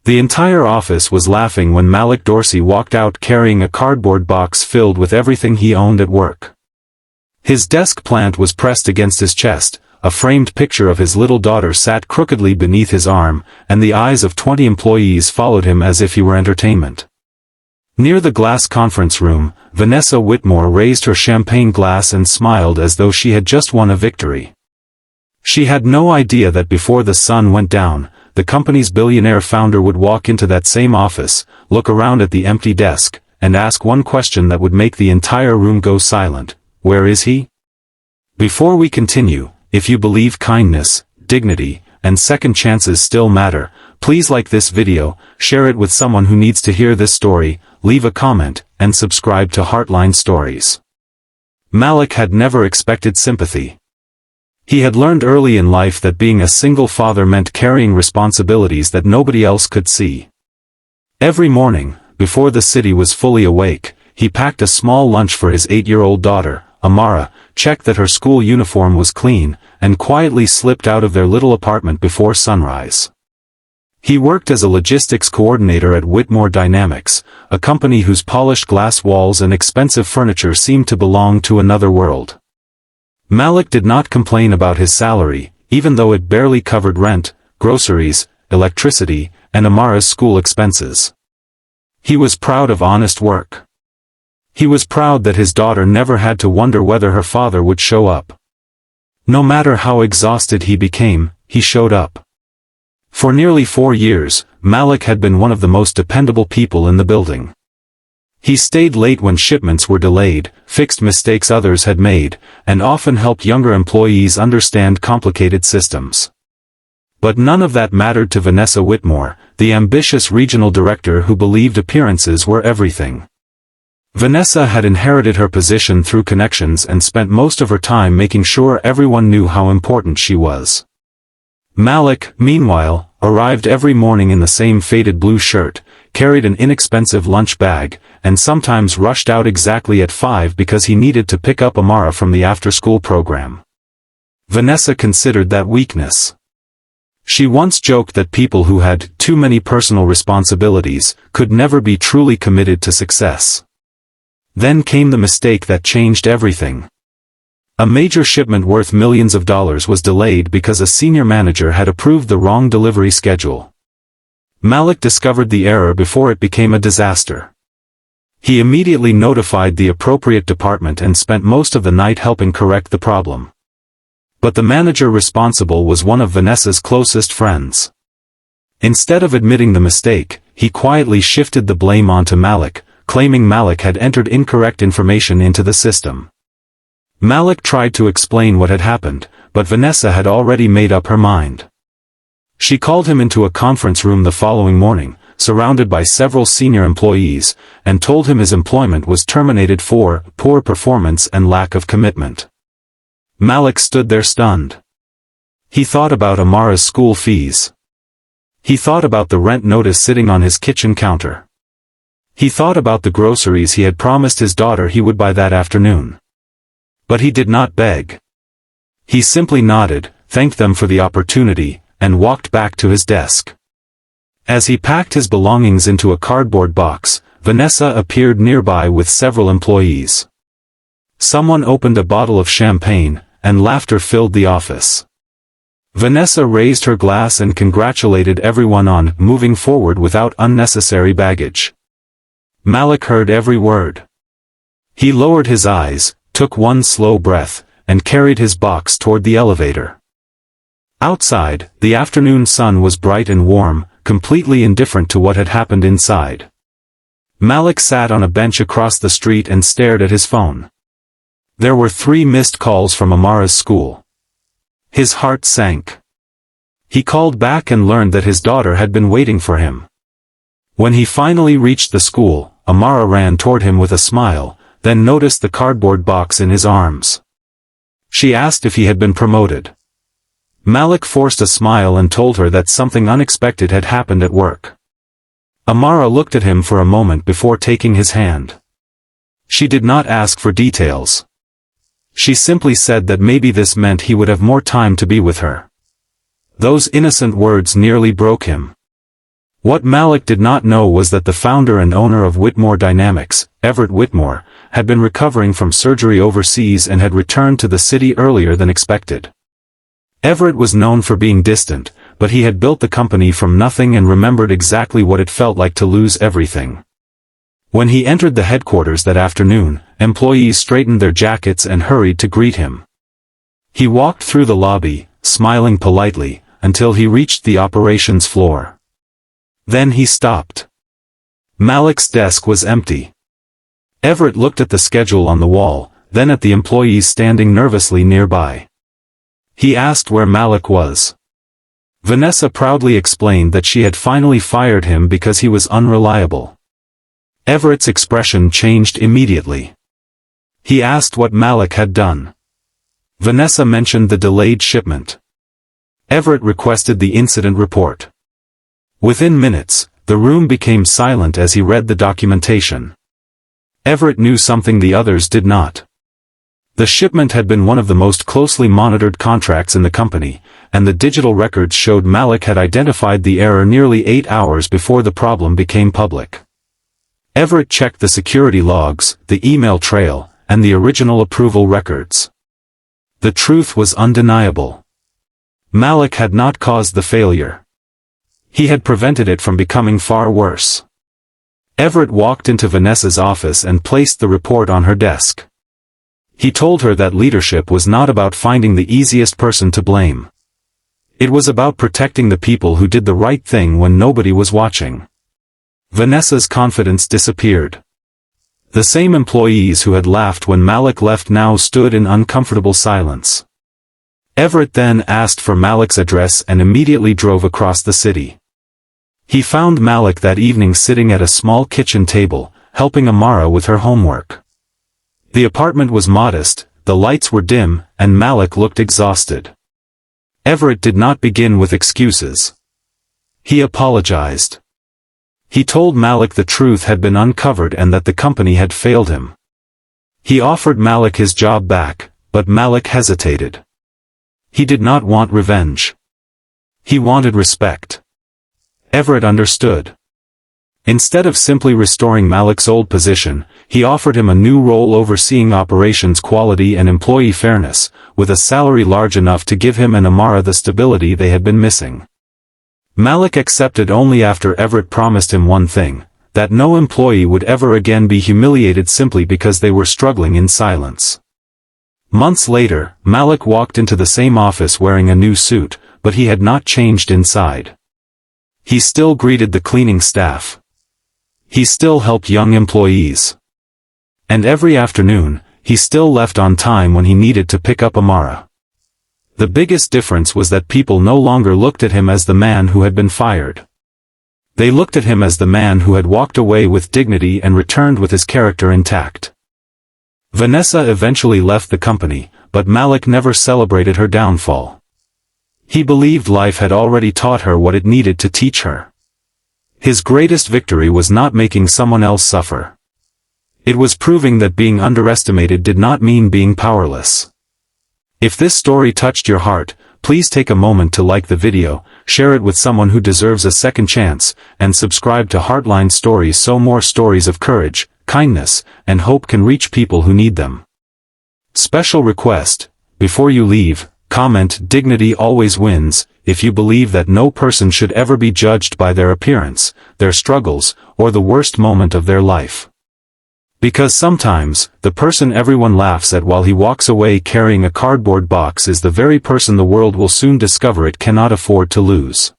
The entire office was laughing when Malik Dorsey walked out carrying a cardboard box filled with everything he owned at work. His desk plant was pressed against his chest, a framed picture of his little daughter sat crookedly beneath his arm, and the eyes of 20 employees followed him as if he were entertainment. Near the glass conference room, Vanessa Whitmore raised her champagne glass and smiled as though she had just won a victory. She had no idea that before the sun went down, the company's billionaire founder would walk into that same office, look around at the empty desk, and ask one question that would make the entire room go silent: where is he? Before we continue, if you believe kindness, dignity, and second chances still matter, please like this video, share it with someone who needs to hear this story, leave a comment, and subscribe to Heartline Stories. Malik had never expected sympathy. He had learned early in life that being a single father meant carrying responsibilities that nobody else could see. Every morning, before the city was fully awake, he packed a small lunch for his 8-year-old daughter, Amara, checked that her school uniform was clean, and quietly slipped out of their little apartment before sunrise. He worked as a logistics coordinator at Whitmore Dynamics, a company whose polished glass walls and expensive furniture seemed to belong to another world. Malik did not complain about his salary, even though it barely covered rent, groceries, electricity, and Amara's school expenses. He was proud of honest work. He was proud that his daughter never had to wonder whether her father would show up. No matter how exhausted he became, he showed up. For nearly 4 years, Malik had been one of the most dependable people in the building. He stayed late when shipments were delayed, fixed mistakes others had made, and often helped younger employees understand complicated systems. But none of that mattered to Vanessa Whitmore, the ambitious regional director who believed appearances were everything. Vanessa had inherited her position through connections and spent most of her time making sure everyone knew how important she was. Malik, meanwhile, arrived every morning in the same faded blue shirt, carried an inexpensive lunch bag, and sometimes rushed out exactly at 5 because he needed to pick up Amara from the after-school program. Vanessa considered that weakness. She once joked that people who had too many personal responsibilities could never be truly committed to success. Then came the mistake that changed everything. A major shipment worth millions of dollars was delayed because a senior manager had approved the wrong delivery schedule. Malik discovered the error before it became a disaster. He immediately notified the appropriate department and spent most of the night helping correct the problem. But the manager responsible was one of Vanessa's closest friends. Instead of admitting the mistake, he quietly shifted the blame onto Malik, claiming Malik had entered incorrect information into the system. Malik tried to explain what had happened, but Vanessa had already made up her mind. She called him into a conference room the following morning, surrounded by several senior employees, and told him his employment was terminated for poor performance and lack of commitment. Malik stood there stunned. He thought about Amara's school fees. He thought about the rent notice sitting on his kitchen counter. He thought about the groceries he had promised his daughter he would buy that afternoon. But he did not beg. He simply nodded, thanked them for the opportunity, and walked back to his desk. As he packed his belongings into a cardboard box, Vanessa appeared nearby with several employees. Someone opened a bottle of champagne, and laughter filled the office. Vanessa raised her glass and congratulated everyone on moving forward without unnecessary baggage. Malik heard every word. He lowered his eyes, took one slow breath, and carried his box toward the elevator. Outside, the afternoon sun was bright and warm, completely indifferent to what had happened inside. Malik sat on a bench across the street and stared at his phone. There were 3 missed calls from Amara's school. His heart sank. He called back and learned that his daughter had been waiting for him. When he finally reached the school, Amara ran toward him with a smile, then noticed the cardboard box in his arms. She asked if he had been promoted. Malik forced a smile and told her that something unexpected had happened at work. Amara looked at him for a moment before taking his hand. She did not ask for details. She simply said that maybe this meant he would have more time to be with her. Those innocent words nearly broke him. What Malik did not know was that the founder and owner of Whitmore Dynamics, Everett Whitmore, had been recovering from surgery overseas and had returned to the city earlier than expected. Everett was known for being distant, but he had built the company from nothing and remembered exactly what it felt like to lose everything. When he entered the headquarters that afternoon, employees straightened their jackets and hurried to greet him. He walked through the lobby, smiling politely, until he reached the operations floor. Then he stopped. Malik's desk was empty. Everett looked at the schedule on the wall, then at the employees standing nervously nearby. He asked where Malik was. Vanessa proudly explained that she had finally fired him because he was unreliable. Everett's expression changed immediately. He asked what Malik had done. Vanessa mentioned the delayed shipment. Everett requested the incident report. Within minutes, the room became silent as he read the documentation. Everett knew something the others did not. The shipment had been one of the most closely monitored contracts in the company, and the digital records showed Malik had identified the error nearly 8 hours before the problem became public. Everett checked the security logs, the email trail, and the original approval records. The truth was undeniable. Malik had not caused the failure. He had prevented it from becoming far worse. Everett walked into Vanessa's office and placed the report on her desk. He told her that leadership was not about finding the easiest person to blame. It was about protecting the people who did the right thing when nobody was watching. Vanessa's confidence disappeared. The same employees who had laughed when Malik left now stood in uncomfortable silence. Everett then asked for Malik's address and immediately drove across the city. He found Malik that evening sitting at a small kitchen table, helping Amara with her homework. The apartment was modest, the lights were dim, and Malik looked exhausted. Everett did not begin with excuses. He apologized. He told Malik the truth had been uncovered and that the company had failed him. He offered Malik his job back, but Malik hesitated. He did not want revenge. He wanted respect. Everett understood. Instead of simply restoring Malik's old position, he offered him a new role overseeing operations quality and employee fairness, with a salary large enough to give him and Amara the stability they had been missing. Malik accepted only after Everett promised him one thing, that no employee would ever again be humiliated simply because they were struggling in silence. Months later, Malik walked into the same office wearing a new suit, but he had not changed inside. He still greeted the cleaning staff. He still helped young employees. And every afternoon, he still left on time when he needed to pick up Amara. The biggest difference was that people no longer looked at him as the man who had been fired. They looked at him as the man who had walked away with dignity and returned with his character intact. Vanessa eventually left the company, but Malik never celebrated her downfall. He believed life had already taught her what it needed to teach her. His greatest victory was not making someone else suffer. It was proving that being underestimated did not mean being powerless. If this story touched your heart, please take a moment to like the video, share it with someone who deserves a second chance, and subscribe to Heartline Stories so more stories of courage, kindness, and hope can reach people who need them. Special request: before you leave, comment "Dignity always wins" if you believe that no person should ever be judged by their appearance, their struggles, or the worst moment of their life. Because sometimes, the person everyone laughs at while he walks away carrying a cardboard box is the very person the world will soon discover it cannot afford to lose.